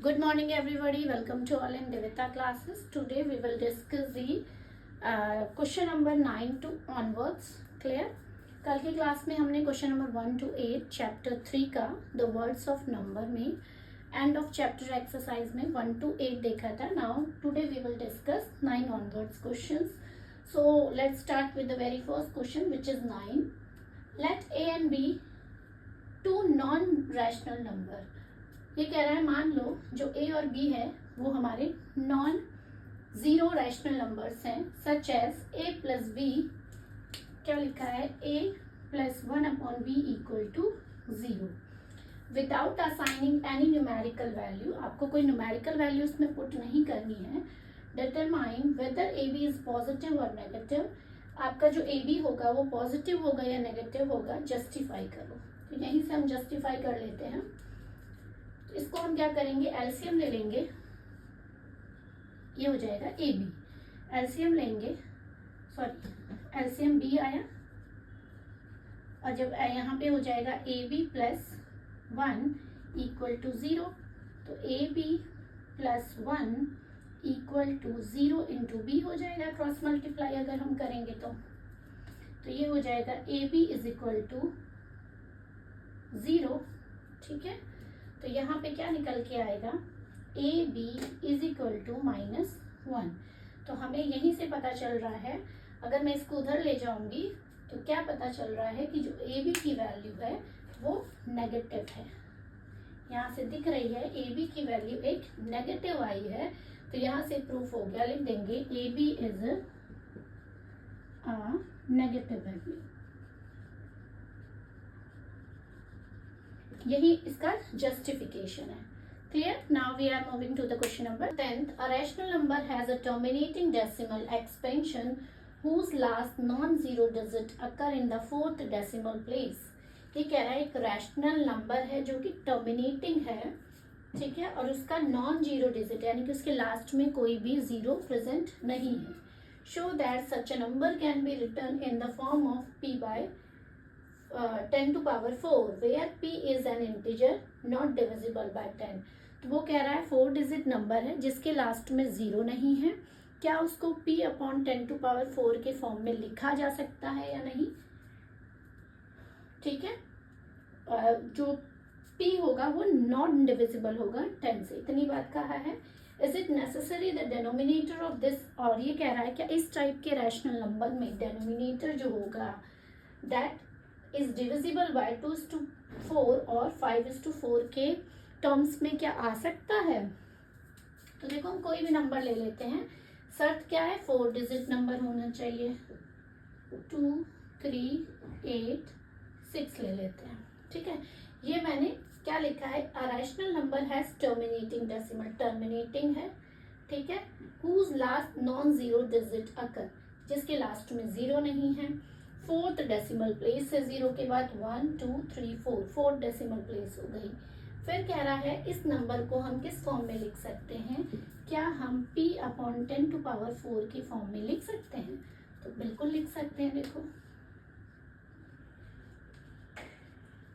Good morning everybody, welcome to all in Devita classes. Today we will discuss the question number 9 to onwards. Clear? कल की class में हमने question number 1 to 8 chapter 3 का the words of number में end of chapter exercise में 1 to 8 देखा था. Now today we will discuss 9 onwards questions. So let's start with the very first question which is 9. Let A and B two non-rational number. ये कह रहा है मान लो जो ए और बी है वो हमारे नॉन जीरो रैशनल नंबर्स हैं such as a plus b. क्या लिखा है? A plus 1 upon b equal to 0 without assigning any numerical value. आपको कोई न्यूमेरिकल वैल्यू इसमें पुट नहीं करनी है. Determine whether a b is positive और नेगेटिव. आपका जो ए बी होगा वो पॉजिटिव होगा या नेगेटिव होगा, जस्टिफाई करो. तो यहीं से हम जस्टिफाई कर लेते हैं. इसको हम क्या करेंगे, एलसीएम ले लेंगे. ये हो जाएगा ए बी. एलसीएम लेंगे, सॉरी एलसीएम बी आया और जब यहाँ पे हो जाएगा a b plus 1 equal to 0. तो a b plus 1 equal to 0 into b हो जाएगा. क्रॉस मल्टीप्लाई अगर हम करेंगे तो ये हो जाएगा a b is equal to 0. ठीक है, तो यहाँ पे क्या निकल के आएगा, a b is equal to -1. तो हमें यहीं से पता चल रहा है, अगर मैं इसको उधर ले जाऊंगी तो क्या पता चल रहा है कि जो ए बी की वैल्यू है वो नेगेटिव है. यहाँ से दिख रही है ए बी की वैल्यू एक नेगेटिव आई है. तो यहाँ से प्रूफ हो गया, लिख देंगे a b is a negative value. यही इसका जस्टिफिकेशन है. Clear? Now we are moving to the question number 10. A rational number has a terminating decimal expansion whose last non-zero digit occur in the fourth decimal place. ये कह रहा है एक rational number है जो कि टर्मिनेटिंग है, ठीक है, और उसका नॉन जीरो डिजिट यानी कि उसके लास्ट में कोई भी जीरो प्रेजेंट नहीं है. Show that such a number can be return in the form of p by 10 to power 4 where p is an integer not divisible by 10. तो वो कह रहा है 4 डिजिट नंबर है जिसके लास्ट में जीरो नहीं है. क्या उसको p अपॉन 10 टू पावर 4 के फॉर्म में लिखा जा सकता है या नहीं? ठीक है, जो p होगा वो नॉन डिविजिबल होगा 10 से. इतनी बात कहा है. Is it necessary the denominator of this, और ये कह रहा है क्या इस टाइप के रैशनल नंबर में डेनोमिनेटर जो होगा दैट इज डिविजिबल बाय 2:4 और 5:4 के टर्म्स में क्या आ सकता है? तो देखो हम कोई भी नंबर ले लेते हैं. शर्त क्या है? 4 डिजिट नंबर होना चाहिए. 2, 3, 8, 6 ले लेते हैं. ठीक है, ये मैंने क्या लिखा है, a rational number has terminating decimal. Terminating है, ठीक है, whose last non zero digit occur, जिसके लास्ट में जीरो नहीं है. फोर्थ डेसिमल प्लेस है, जीरो के बाद 1, 2, 3, 4, फोर्थ डेसिमल प्लेस हो गई. फिर कह रहा है इस नंबर को हम किस फॉर्म में लिख सकते हैं? क्या हम p अपॉन 10 टू पावर 4 की फॉर्म में लिख सकते हैं? तो बिल्कुल लिख सकते हैं. देखो,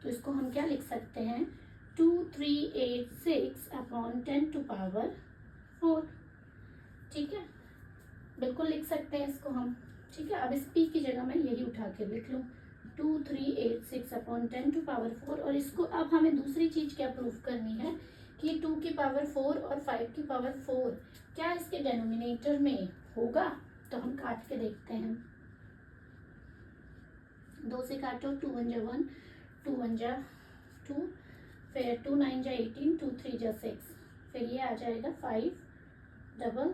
तो इसको हम क्या लिख सकते हैं, 2386 अपॉन 10 टू पावर 4. ठीक है, बिल्कुल लिख सकते हैं इसको हम. ठीक है, अब इस p की जगह मैं यही उठा के लिख लूँ 2386 अपॉन 10 टू पावर 4. और इसको अब हमें दूसरी चीज क्या प्रूफ करनी है कि 2 की पावर 4 और 5 की पावर 4 क्या इसके डेनोमिनेटर में होगा. तो हम काट के देखते हैं. 2 से काटो, 2 1 जा 1, 2 1 जा 2, फिर 2 9 जा 18, 2 3 जा 6, फिर ये आ जाएगा 5 डबल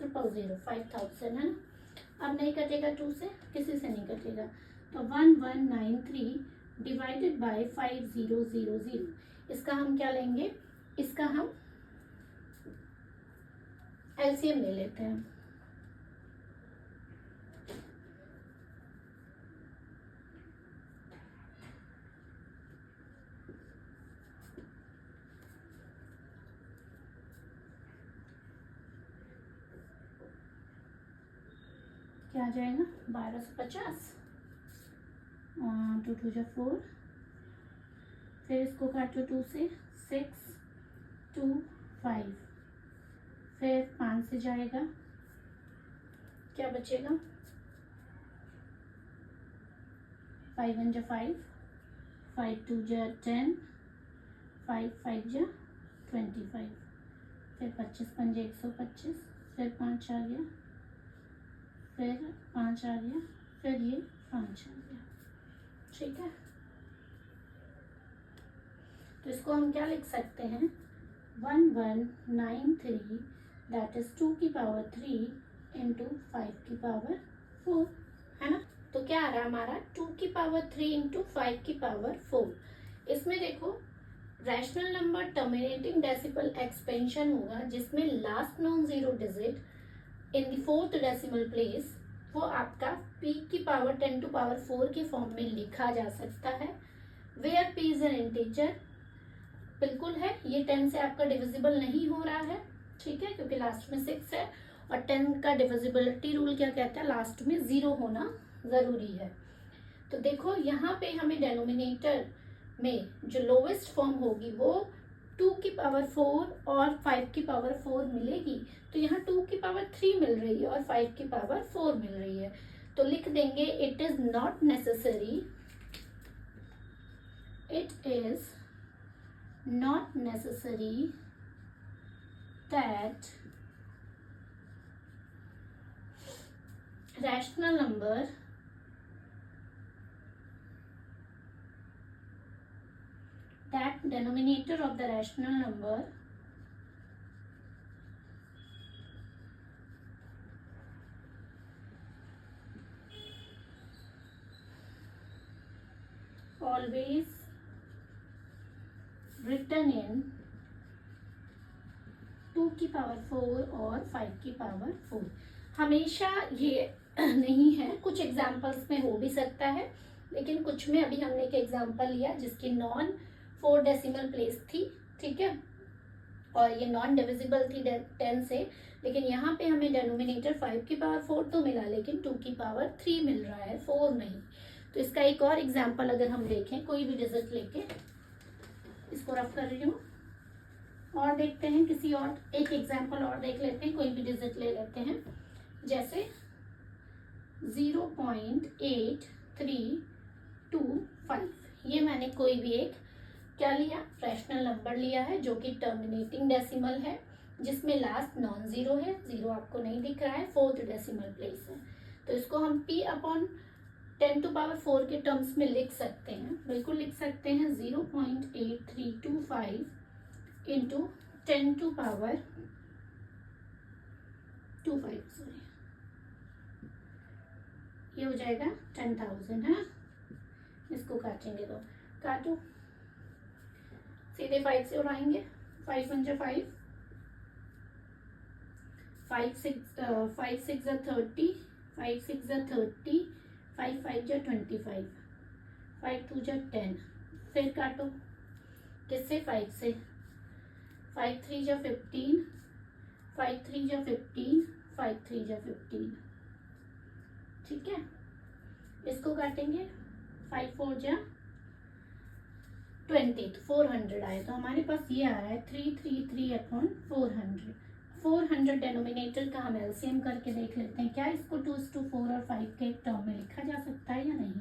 000 5000 है ना. अब नहीं कटेगा 2 से, किसी से नहीं कटेगा. तो 1193 डिवाइडेड बाय 5000. इसका हम क्या लेंगे, इसका हम एलसीएम ले लेते हैं. क्या आ जाएगा, 1250. 2 2 जा 4, फिर इसको काटो 2 से 6, 2 5, फिर 5 से जाएगा, क्या बचेगा, 5 1 जा 5, 5 2 जा 10, 5 5 जा 25, फिर 25 5 125, फिर 5 आ गया, फिर 5 आ गया, फिर ये 5 आ गया। ठीक है, तो इसको हम क्या लिख सकते हैं, 1193, दैट इज 2 की पावर 3 इंटू 5 की पावर 4, है ना। तो क्या आ रहा है हमारा, 2 की पावर 3 इंटू 5 की पावर 4। इसमें देखो rational number terminating decimal expansion होगा जिसमें last non zero digit in the fourth decimal place, वो आपका p की पावर 10 टू पावर 4 के फॉर्म में लिखा जा सकता है। Where p is an integer, बिल्कुल है, ये 10 से आपका डिविजिबल नहीं हो रहा है, ठीक है, क्योंकि लास्ट में 6 है और 10 का डिविजिबिलिटी रूल क्या कहता है, लास्ट में 0 होना जरूरी है। तो देखो यहाँ पे हमें डेनोमिनेटर में जो लोवेस्ट फॉर्म होगी वो 2 की पावर 4 और 5 की पावर 4 मिलेगी, तो यहाँ 2 की पावर 3 मिल रही है और 5 की पावर 4 मिल रही है, तो लिख देंगे it is not necessary, it is not necessary that rational number that denominator of the rational number always written in 2 की पावर 4 और 5 की पावर 4, हमेशा ये नहीं है, कुछ एग्जाम्पल्स में हो भी सकता है, लेकिन कुछ में अभी हमने एक एग्जाम्पल लिया जिसकी नॉन 4 डेसिमल प्लेस थी, ठीक है, और ये नॉन डिविजिबल थी 10 से, लेकिन यहाँ पे हमें डेनोमिनेटर 5 की पावर 4 तो मिला, लेकिन 2 की पावर 3 मिल रहा है, 4 नहीं। तो इसका एक और एग्जाम्पल अगर हम देखें, कोई भी डिजिट लेके इसको रफ कर रही हूँ और देखते हैं, किसी और एक एग्जाम्पल और देख लेते हैं, कोई भी डिजिट ले लेते हैं, जैसे 0.8325, ये मैंने कोई भी एक क्या लिया, रैशनल नंबर लिया है जो कि टर्मिनेटिंग डेसिमल है, जिसमें लास्ट नॉन जीरो है, जीरो आपको नहीं दिख रहा है, फोर्थ डेसिमल प्लेस है, तो इसको हम p अपॉन 10 टू पावर 4 के टर्म्स में लिख सकते हैं, बिल्कुल लिख सकते हैं, 0.8325 इंटू 10 टू पावर 25, सॉरी, ये हो जाएगा 10,000, है। इसको काटेंगे तो काटो, सीधे 5 से उड़ाएंगे, 5 1 जा 5, 5 6 जा 30, 5 6 जा 30, 5 5 जा 25, 5 2 जा 10, फिर काटो, किससे, 5 से, 5 3 जा 15, 5 3 जा 15, 5 3 जा 15, ठीक है, इसको काटेंगे, 5 4 जा 20, तो 400 आए, तो हमारे पास ये आ रहा है 333 अपॉन 400। 400 डेनोमिनेटर का हम एलसीएम करके देख लेते हैं, क्या इसको 2:4 और 5 के एक टर्म में लिखा जा सकता है या नहीं।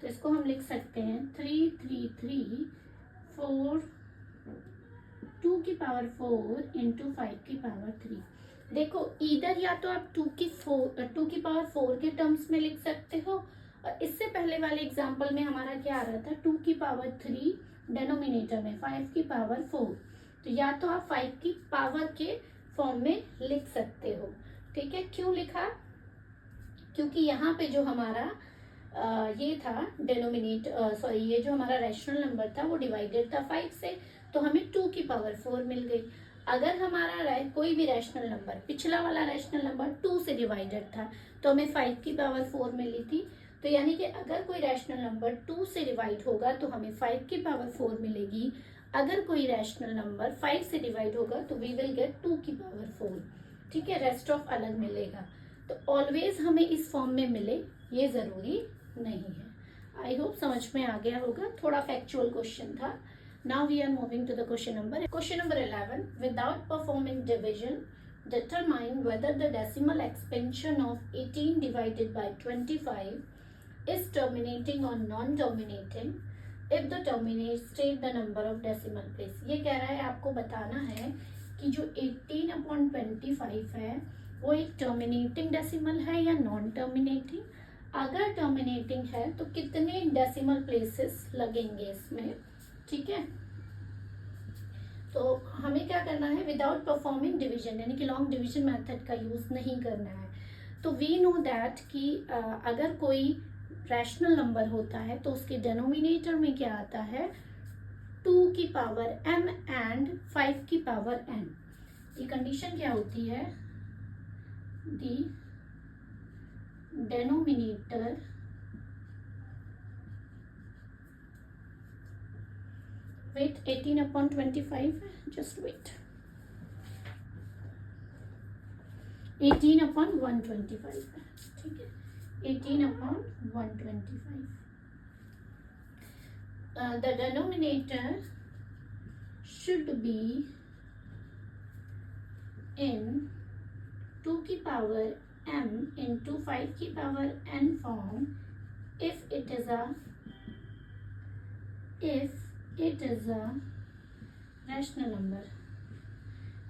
तो इसको हम लिख सकते हैं 333 2 की पावर 4 इंटू 5 की पावर 3। देखो इधर या तो आप 2 की पावर 4 के टर्म्स में लिख सकते हो, और इससे पहले वाले एग्जाम्पल में हमारा क्या आ रहा था, 2 की पावर 3 डेनोमिनेटर में, 5 की पावर 4, तो या तो आप 5 की पावर के फॉर्म में लिख सकते हो, ठीक है। क्यों लिखा, क्योंकि यहाँ पे जो हमारा ये था डेनोमिनेटर, सॉरी, ये जो हमारा रैशनल नंबर था वो डिवाइडेड था 5 से, तो हमें 2 की पावर 4 मिल गई। अगर हमारा कोई भी रैशनल नंबर, पिछला वाला रैशनल नंबर 2 से डिवाइडेड था, तो हमें 5 की पावर 4 मिली थी, तो यानी कि अगर कोई रैशनल नंबर 2 से डिवाइड होगा तो हमें 5 की पावर 4 मिलेगी, अगर कोई रैशनल नंबर 5 से डिवाइड होगा तो वी विल गेट 2 की पावर 4, ठीक है, रेस्ट ऑफ अलग मिलेगा। तो ऑलवेज हमें इस फॉर्म में मिले ये ज़रूरी नहीं है। आई होप समझ में आ गया होगा, थोड़ा फैक्चुअल क्वेश्चन था। Now we are moving to the question number 11। Without performing division determine whether the decimal expansion of 18 divided by 25 is terminating or non-terminating if the terminate state the number of decimal place। ये कह रहा है आपको बताना है कि जो 18/25 है वो एक टर्मिनेटिंग डेसिमल है या नॉन टर्मिनेटिंग। अगर टर्मिनेटिंग है तो कितने डेसिमल प्लेसेस लगेंगे इसमें, ठीक है। तो हमें क्या करना है, विदाउट परफॉर्मिंग डिवीजन यानी कि लॉन्ग डिवीजन मेथड का यूज नहीं करना है। तो वी नो दैट कि अगर कोई रैशनल नंबर होता है तो उसके डिनोमिनेटर में क्या आता है, 2 की पावर m एंड 5 की पावर n। ये कंडीशन क्या होती है, दी डिनोमिनेटर wait 18/25 just wait 18/125 ठीक है, 18/125। The denominator should be in 2 की पावर m into 5 की power n form if it is a rational number.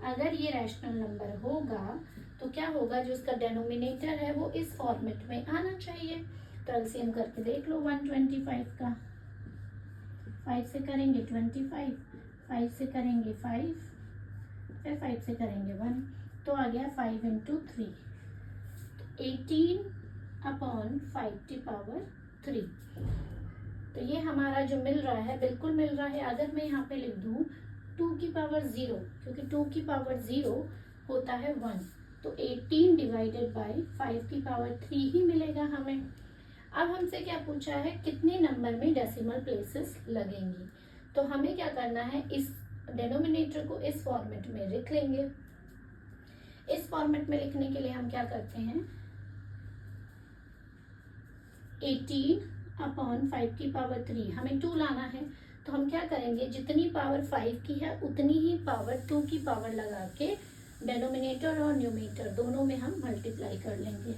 अगर ये रैशनल नंबर होगा तो क्या होगा, जो इसका डेनोमिनेटर है वो इस फॉर्मेट में आना चाहिए। तो एलसीएम करके देख लो 125 का, 5 से करेंगे 25, 5 से करेंगे 5, फिर 5 से करेंगे 1, तो आ गया 5 into 3, 18/5 की पावर 3। तो ये हमारा जो मिल रहा है बिल्कुल मिल रहा है। अगर मैं यहाँ पे लिख दूँ 2 की पावर 0, क्योंकि 2 की पावर 0 होता है 1, तो 18 डिवाइडेड बाय 5 की पावर 3 ही मिलेगा हमें। अब हमसे क्या पूछा है, कितने नंबर में डेसिमल प्लेसेस लगेंगी। तो हमें क्या करना है, इस डिनोमिनेटर को इस फॉर्मेट में लिख लेंगे। इस फॉर्मेट में लिखने के लिए हम क्या करते हैं, 18/5 की पावर 3, हमें 2 लाना है। तो हम क्या करेंगे, जितनी पावर 5 की है उतनी ही पावर 2 की पावर लगा के डेनोमिनेटर और न्यूमरेटर दोनों में हम मल्टीप्लाई कर लेंगे।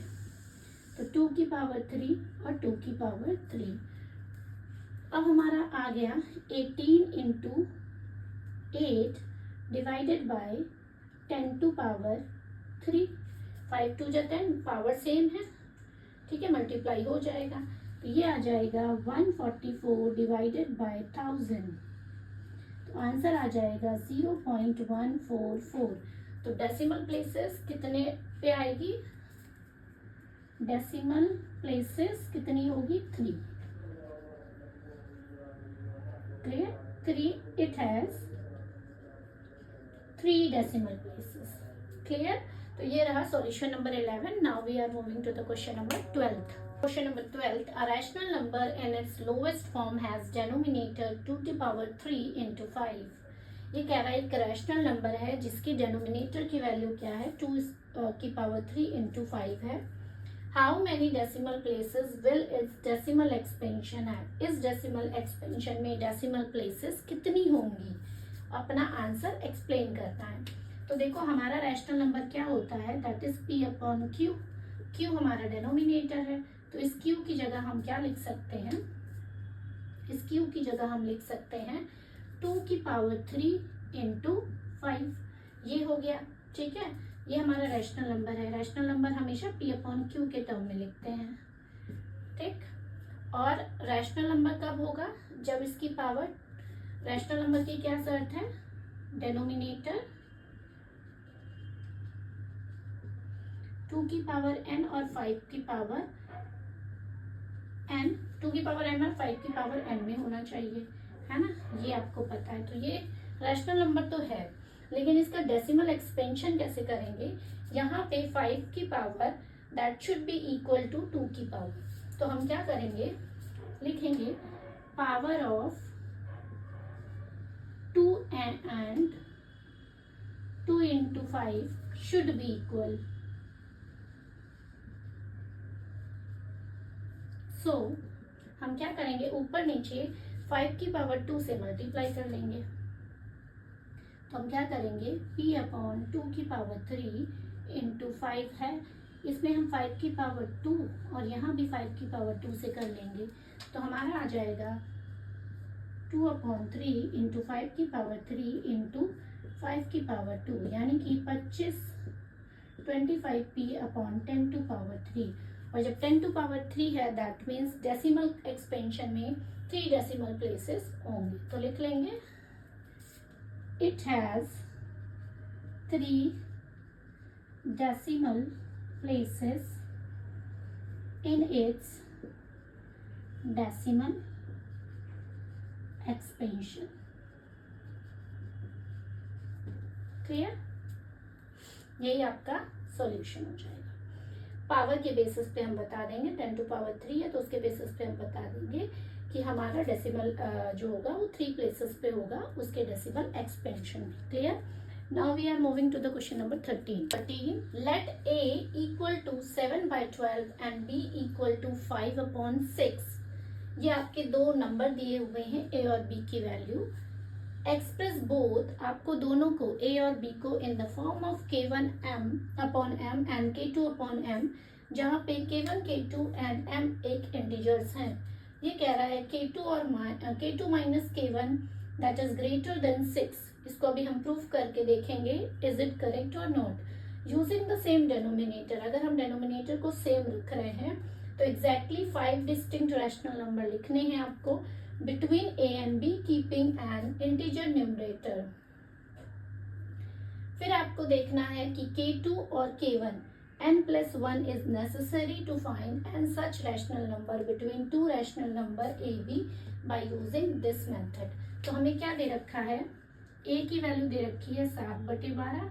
तो 2 की पावर 3 और 2 की पावर 3। अब हमारा आ गया 18 into 8 divided by 10 to power 3। 5 2 जा 10, पावर सेम है, ठीक है, मल्टीप्लाई हो जाएगा। तो ये आ जाएगा 144 डिवाइडेड बाय 1000, तो आंसर आ जाएगा 0.144। तो डेसिमल प्लेसेस कितने पे आएगी, डेसिमल प्लेसेस कितनी होगी, 3। Clear, 3, it has 3 decimal places. Clear, तो ये रहा solution number 11। Now we are moving to the question number 12। Question number 12. A rational number in its lowest form has denominator 2 to power 3 into 5. ये कह रहा है एक रैशनल नंबर है जिसकी डेनोमिनेटर की वैल्यू क्या है, 2 की पावर 3 into 5 है। How many decimal places will its decimal expansion have? इस decimal expansion में decimal places कितनी होंगी, अपना आंसर एक्सप्लेन करना है। तो देखो हमारा रैशनल नंबर क्या होता है, दैट इज P/Q। Q हमारा डेनोमिनेटर है, तो इस Q की जगह हम क्या लिख सकते हैं, इस Q की जगह हम लिख सकते हैं 2 की पावर 3 into 5। ये हो गया, ठीक है, ये हमारा रैशनल नंबर है। रैशनल नंबर हमेशा P/Q के टर्म में लिखते हैं, ठीक। और रैशनल नंबर कब होगा, जब इसकी पावर, रैशनल नंबर की क्या शर्त है, डेनोमिनेटर 2 की पावर n और 5 की पावर n, 2 की पावर n और 5 की पावर n में होना चाहिए, है ना, ये आपको पता है। तो ये रैशनल नंबर तो है, लेकिन इसका डेसिमल एक्सपेंशन कैसे करेंगे, यहाँ पे 5 की power that should be equal to 2 की पावर, तो हम क्या करेंगे, लिखेंगे power of 2 and 2 into 5 should be equal. So हम क्या करेंगे, ऊपर नीचे 5 की पावर 2 से मल्टीप्लाई कर लेंगे। तो हम क्या करेंगे, p अपॉन 2 की पावर 3 इंटू 5 है, इसमें हम 5 की पावर 2 और यहाँ भी 5 की पावर 2 से कर लेंगे। तो हमारा आ जाएगा 2 अपॉन 3 इंटू 5 की पावर 3 इंटू 5 की पावर 2, यानी कि 25p अपॉन 10 टू पावर 3। और जब 10 टू पावर 3 है, दैट मीन्स डेसिमल एक्सपेंशन में 3 डेसिमल प्लेसेस होंगे। तो लिख लेंगे it has 3 decimal places in its decimal expansion. Clear? यही आपका सॉल्यूशन हो जाएगा। पावर के बेसिस पे हम बता देंगे, 10 टू पावर 3 है तो उसके बेसिस पे हम बता देंगे कि हमारा डेसिमल जो होगा वो 3 प्लेसेस पे होगा उसके डेसिमल एक्सपेंशन में। Clear? Now we are moving to the question number 13। Let a equal to 7/12 and b equal to 5/6। ये आपके दो नंबर दिए हुए हैं, a और b की वैल्यू। एक्सप्रेस बोथ, आपको दोनों को a और b को in the form of k1 m upon m and k2 upon m, जहाँ पे k1 k2 एंड m एक इंटीजर्स हैं। ये कह रहा है k2 और k2 minus k1 that is greater than 6। इसको अभी हम प्रूफ करके देखेंगे, इज इट करेक्ट और not. Using the same denominator, अगर हम डेनोमिनेटर को सेम रख रहे हैं तो एग्जैक्टली 5 डिस्टिंक्ट रैशनल नंबर लिखने हैं आपको between a and b, keeping an integer numerator. फिर आपको देखना है कि k2 और k1 n+1 is necessary to find n such rational number between two rational number a b by using this method। तो हमें क्या दे रखा है, a की वैल्यू दे रखी है 7/12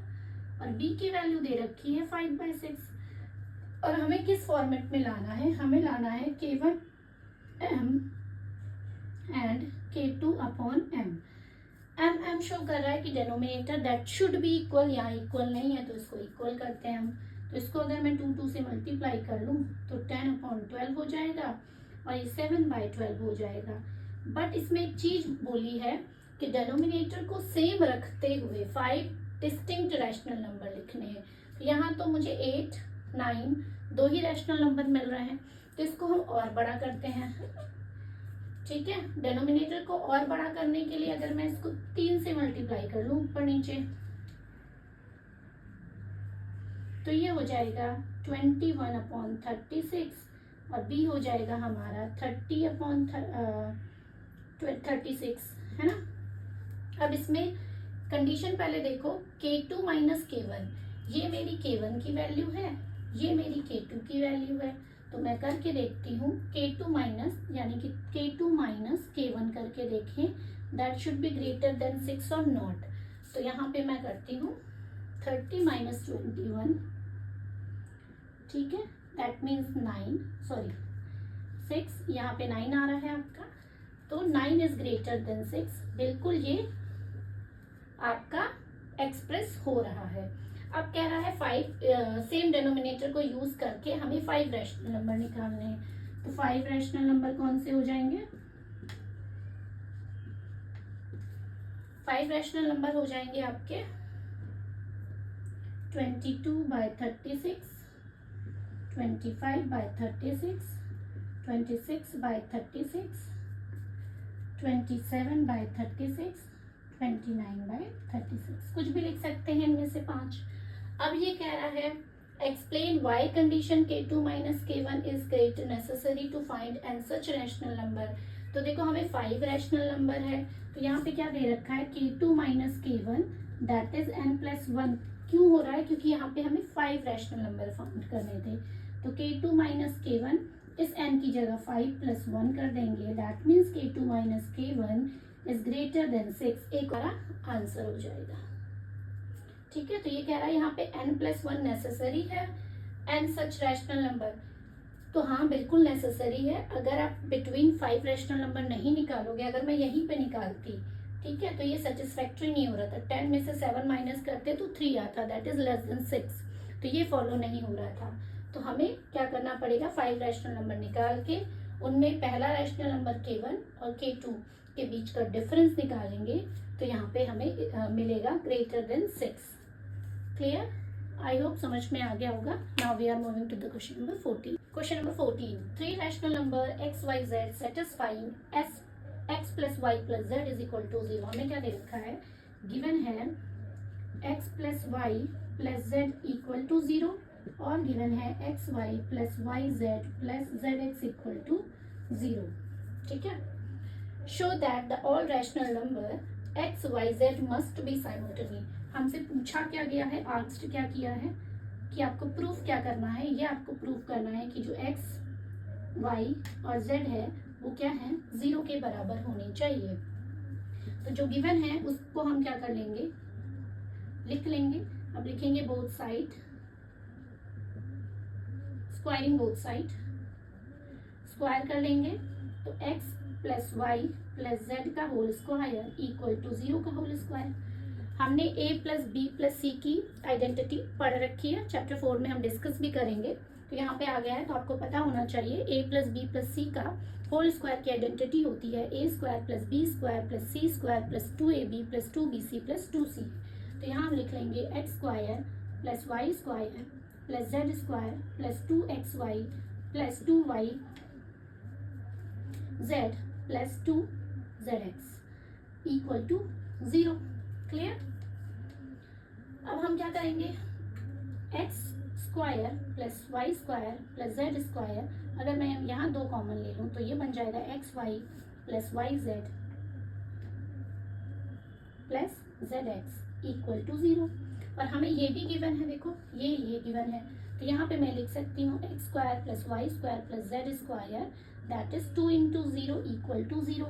और b की वैल्यू दे रखी है 5/6। और हमें किस फॉर्मेट में लाना है, हमें लाना है k1 m and k2 upon m। m show कर रहा है कि denominator that should be equal, यहाँ इक्वल नहीं है तो इसको इक्वल करते हैं हम। तो इसको अगर मैं 2 से मल्टीप्लाई कर लूँ तो 10/12 हो जाएगा और ये 7/12 हो जाएगा। बट इसमें एक चीज बोली है कि डेनोमिनेटर को सेम रखते हुए 5 डिस्टिंक्ट रैशनल नंबर लिखने हैं। तो यहाँ तो मुझे 8, 9 दो ही रैशनल नंबर मिल रहे हैं, तो इसको हम और बड़ा करते हैं। ठीक है, डेनोमिनेटर को और बड़ा करने के लिए अगर मैं इसको 3 से मल्टीप्लाई कर लूँ ऊपर नीचे, तो ये हो जाएगा 21/36 और b हो जाएगा हमारा 30/36, है ना। अब इसमें कंडीशन पहले देखो, k2 माइनस k1, ये मेरी k1 की वैल्यू है, ये मेरी k2 की वैल्यू है। तो मैं करके देखती हूँ k2 माइनस, यानी कि k2 माइनस k1 करके देखें, that should be greater than 6 और नॉट। तो यहाँ पे मैं करती हूँ 30 माइनस 21, ठीक है, दैट मीन्स 6, यहाँ पे 9 आ रहा है आपका, तो 9 इज ग्रेटर देन 6। बिल्कुल ये आपका एक्सप्रेस हो रहा है। अब कह रहा है 5 सेम डेनोमिनेटर को यूज करके हमें 5 रैशनल नंबर निकालने हैं। तो 5 रैशनल नंबर कौन से हो जाएंगे, 5 रैशनल नंबर हो जाएंगे आपके 22/36, 25/36, 26/36, 27/36, 29/36, कुछ भी लिख सकते हैं इनमें से 5। अब ये कह रहा है explain why condition k2 minus k1 is greater necessary to find an such rational number. तो देखो हमें 5 रैशनल नंबर है, तो यहाँ पे क्या दे रखा है k2 minus k1 that is n+1। क्यों हो रहा है, क्योंकि यहाँ पे हमें 5 रैशनल नंबर फाउंड करने थे। तो k2 माइनस k1 इस n की जगह 5 + 1 कर देंगे, that means k2 minus k1 is greater than 6। एक हमारा आंसर हो जाएगा। ठीक है, तो ये कह रहा है यहाँ पे n+1 नेसेसरी है, n सच रैशनल नंबर। तो हाँ बिल्कुल नेसेसरी है। अगर आप बिटवीन 5 रैशनल नंबर नहीं निकालोगे, अगर मैं यहीं पे निकालती, ठीक है, तो ये सेटिस्फैक्ट्री नहीं हो रहा था। 10 में से 7 माइनस करते तो 3 आता, दैट इज लेस देन 6, तो ये फॉलो नहीं हो रहा था। तो हमें क्या करना पड़ेगा, 5 रैशनल नंबर निकाल के उनमें पहला रैशनल नंबर K1 और K2 के बीच का डिफरेंस निकालेंगे, तो यहाँ पे हमें मिलेगा greater than 6। Clear? I hope समझ में आ गया होगा। Now we are moving to the question number 14। Question number 14, 3 rational number x y z satisfying x plus y plus z is equal to 0। हमें क्या दे रखा है, गिवन है x plus y plus z equal to 0 और given है x y plus y z plus z x equal to 0। ठीक है, show that the all rational number x y z must be simultaneous. हमसे पूछा क्या गया है, आस्क्ड क्या किया है कि आपको प्रूफ क्या करना है। ये आपको प्रूफ करना है कि जो एक्स वाई और जेड है वो क्या है, 0 के बराबर होनी चाहिए। तो जो गिवन है उसको हम क्या कर लेंगे, लिख लेंगे। अब लिखेंगे both side, squaring both side, square कर लेंगे तो x plus y plus z का होल स्क्वायर इक्वल टू 0 का होल स्क्वायर। हमने a plus b plus c की आइडेंटिटी पढ़ रखी है, चैप्टर 4 में हम डिस्कस भी करेंगे। तो यहाँ पे आ गया है, तो आपको पता होना चाहिए a plus b plus c का होल स्क्वायर की आइडेंटिटी होती है a square plus b square plus c square plus 2ab plus 2bc plus 2c। तो यहाँ हम लिख लेंगे x square plus y square plus z square plus 2xy plus 2y z plus 2zx equal to 0। Clear? अब हम क्या करेंगे, x square plus y square plus z square, अगर मैं यहाँ 2 कॉमन ले लूँ तो ये बन जाएगा x y plus y z plus z x equal to 0। और हमें ये भी गिवन है, देखो ये गिवन है, तो यहाँ पे मैं लिख सकती हूँ x square plus y square plus z square that is 2 into 0 equal to 0।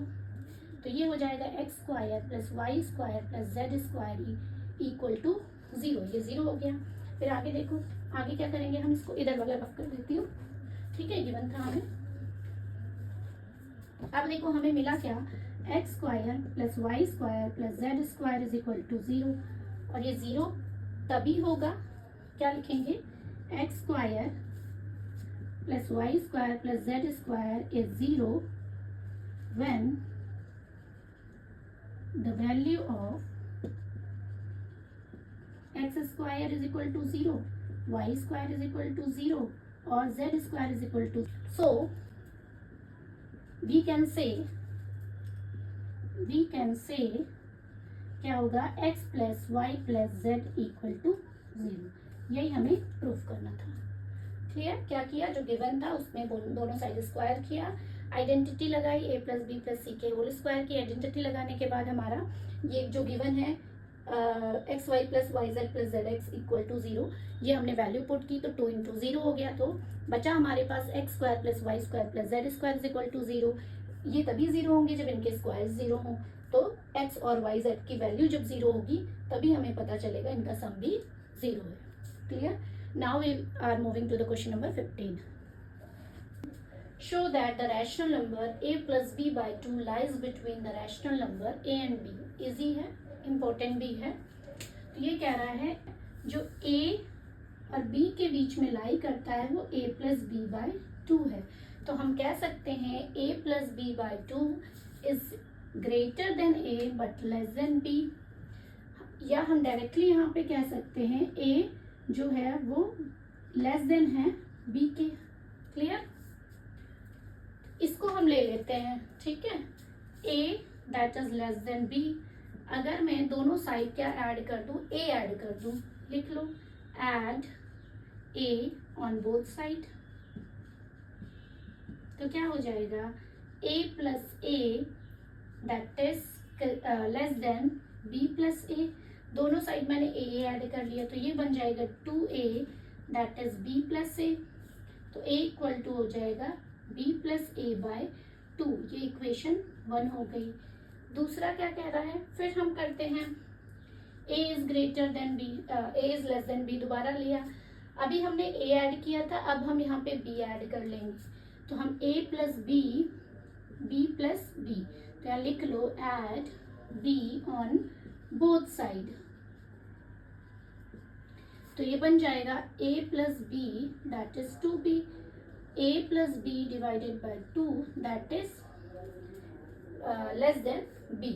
तो ये हो जाएगा x square plus y square plus z square equal to 0। ये 0 हो गया। फिर आगे देखो, आगे क्या करेंगे, हम इसको इधर वाला रफ कर देती हूँ। ठीक है, गिवन था हमें। अब देखो हमें मिला क्या, x square plus y square plus z square is equal to 0। और ये 0 तभी होगा, क्या लिखेंगे, x square plus y square plus z square is 0 when the value of x square is equal to 0, y square is equal to 0 or z square is equal to, so we can say क्या होगा, x plus y plus z equal to 0। यही हमें proof करना था। Clear? क्या किया, जो given था उसमें दोनों साइड स्क्वायर किया, आइडेंटिटी लगाई, a प्लस बी प्लस सी के होल स्क्वायर की आइडेंटिटी लगाने के बाद हमारा ये जो गिवन है x y plus y z plus z x equal to 0, ये हमने वैल्यू पुट की तो 2 इंटू 0 हो गया। तो बचा हमारे पास x square plus y square plus z square is equal to 0। ये तभी 0 होंगे जब इनके स्क्वायर 0 हों। तो एक्स और वाई जेड की वैल्यू जब 0 होगी तभी हमें पता चलेगा इनका सम भी 0 है। Clear? Now we are moving to the question number 15। Show that the rational number a plus b by 2 lies between the rational number a and b। Easy है, इम्पोर्टेंट भी है। तो ये कह रहा है जो a और b के बीच में लाई करता है वो a प्लस बी बाई 2 है। तो हम कह सकते हैं a plus b by 2 is greater than a but less than b, या हम डायरेक्टली यहाँ पे कह सकते हैं a जो है वो लेस देन है b के। क्लियर? इसको हम ले लेते हैं। ठीक है, a that is less than b। अगर मैं दोनों साइड क्या ऐड कर दूं, a ऐड कर दूं, लिख लो add a on both side, तो क्या हो जाएगा, a plus a that is less than b plus a। दोनों साइड मैंने a ऐड कर लिया तो ये बन जाएगा 2a that is b plus a। तो a इक्वल टू हो जाएगा b प्लस a बाय 2। ये इक्वेशन 1 हो गई। दूसरा क्या कह रहा है, फिर हम करते हैं a is greater then b, a is less than b, दोबारा लिया। अभी हमने a ऐड किया था, अब हम यहाँ पे b ऐड कर लेंगे, तो हम a plus b, b plus b, तो यहाँ लिख लो add b on both side, तो ये बन जाएगा a plus b that is 2b, a plus b divided by 2 that is less than b।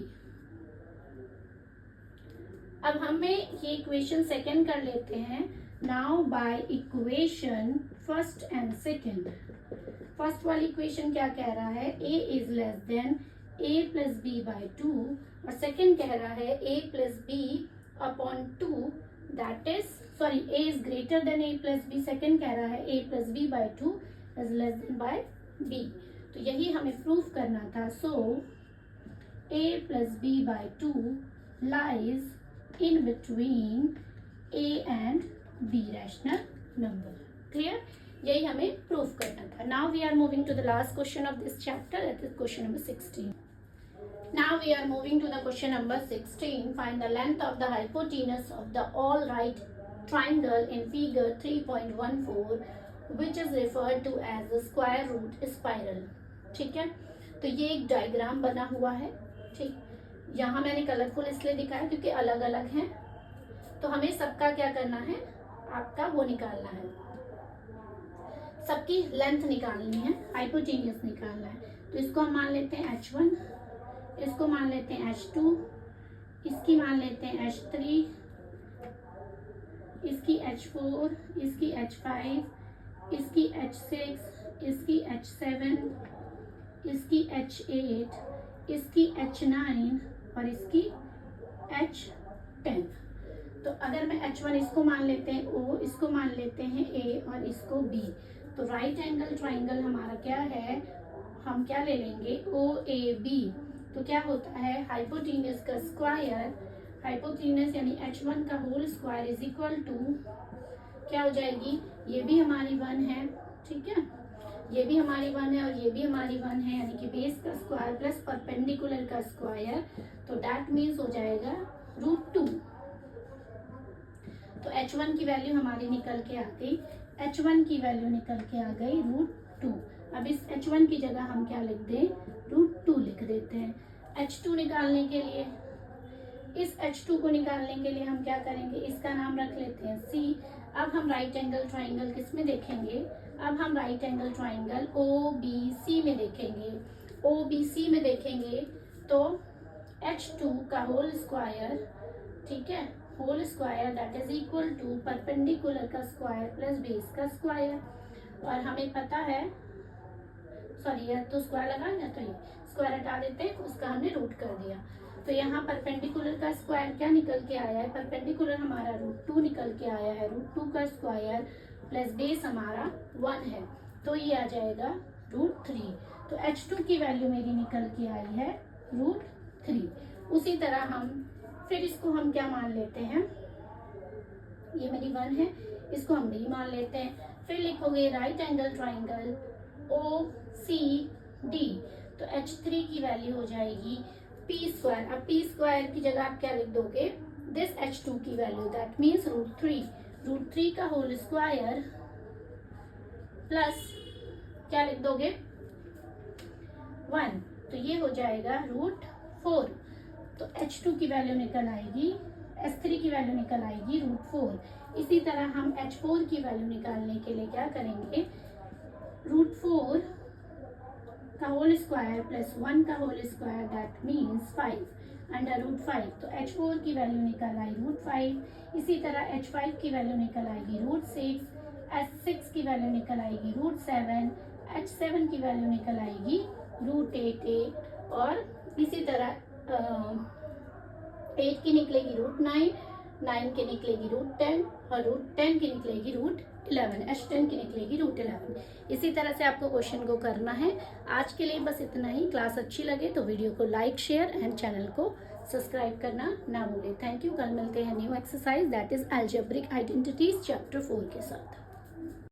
अब हमें ये इक्वेशन सेकेंड कर लेते हैं। Now by equation first and second, first वाली इक्वेशन क्या कह रहा है, a is less than a plus b by 2, और सेकेंड कह रहा है a plus b upon 2 that is sorry a is greater than a plus b, second कह रहा है a plus b by 2 is less than by b। तो यही हमें प्रूफ करना था। So a plus b by 2 lies in between a and b rational number. Clear, यही हमें प्रूफ करना था। Now we are moving to the last question of this chapter, that is question number 16। Now we are moving to the question number 16. Find the length of the hypotenuse of the all right triangle in figure 3.14 which is referred to as the square root spiral। ठीक है, तो ये एक diagram बना हुआ है। ठीक, यहाँ मैंने कलरफुल इसलिए दिखाया क्योंकि अलग अलग हैं, तो हमें सबका क्या करना है, आपका वो निकालना है, सबकी लेंथ निकालनी है, हाइपोटेन्यूस निकालना है। तो इसको हम मान लेते हैं h1, इसको मान लेते हैं h2, इसकी मान लेते हैं h3, इसकी h4, इसकी h5, इसकी h6, इसकी h7, इसकी h8, इसकी h9 और इसकी h10। तो अगर मैं h1 इसको मान लेते हैं o, इसको मान लेते हैं a और इसको b, तो राइट एंगल ट्राइंगल हमारा क्या है, हम क्या ले लेंगे OAB। तो क्या होता है, हाइपोटेन्यूस का स्क्वायर, हाइपोटेन्यूस यानी h1 का whole square is equal to क्या हो जाएगी, ये भी हमारी 1 है, ठीक है, ये भी हमारी 1 है और ये भी हमारी 1 है, यानी कि बेस का स्क्वायर प्लस परपेंडिकुलर का स्क्वायर, तो दैट मीन्स हो जाएगा √2। तो h1 की वैल्यू हमारी निकल के आ गई, h1 की वैल्यू निकल के आ गई √2। अब इस h1 की जगह हम क्या लिख दें, √2 लिख देते हैं। h2 निकालने के लिए, इस h2 को निकालने के लिए हम क्या करेंगे, इसका नाम रख लेते हैं c। अब हम राइट एंगल ट्राइंगल किस में देखेंगे, अब हम राइट एंगल ट्राइंगल OBC में देखेंगे। OBC में देखेंगे तो h2 का होल स्क्वायर, ठीक है, whole square that is equal to perpendicular का स्क्वायर प्लस बेस का स्क्वायर, और हमें पता है, सॉरी ये तो स्क्वायर लगा ना, तो ये स्क्वायर हटा देते हैं, उसका हमने रूट कर दिया। तो यहाँ परपेंडिकुलर का स्क्वायर क्या निकल के आया है, परपेंडिकुलर हमारा √2 निकल के आया है, √2 का स्क्वायर प्लस बेस हमारा 1 है, तो ये आ जाएगा √3। तो h2 की वैल्यू मेरी निकल के आई है √3। उसी तरह हम फिर इसको हम क्या मान लेते हैं, ये मेरी 1 है, इसको हम d मान लेते हैं। फिर लिखोगे राइट एंगल ट्राइंगल OCD, तो h3 की वैल्यू हो जाएगी p²। अब p² की जगह आप क्या लिख दोगे, दिस h2 की वैल्यू दैट मीन्स √3 का होल स्क्वायर प्लस क्या लिख दोगे 1, तो ये हो जाएगा √4। तो h2 की वैल्यू निकल आएगी, h3 की वैल्यू निकल आएगी √4। इसी तरह हम h4 की वैल्यू निकालने के लिए क्या करेंगे, √4 का होल स्क्वायर प्लस 1 का whole square that means 5 under √5। तो h4 की वैल्यू निकल आई √5। इसी तरह h5 की वैल्यू निकल आएगी √6, h6 की वैल्यू निकल आएगी √7, h7 की वैल्यू निकल आएगी √8, और इसी तरह 8 की निकलेगी √9, 9 की निकलेगी √10 और √10 की निकलेगी √11, h10 की निकलेगी √11। इसी तरह से आपको क्वेश्चन को करना है। आज के लिए बस इतना ही। क्लास अच्छी लगे तो वीडियो को लाइक, शेयर एंड चैनल को सब्सक्राइब करना ना भूलें। Thank you. कल मिलते हैं new exercise that is algebraic identities chapter 4 के साथ।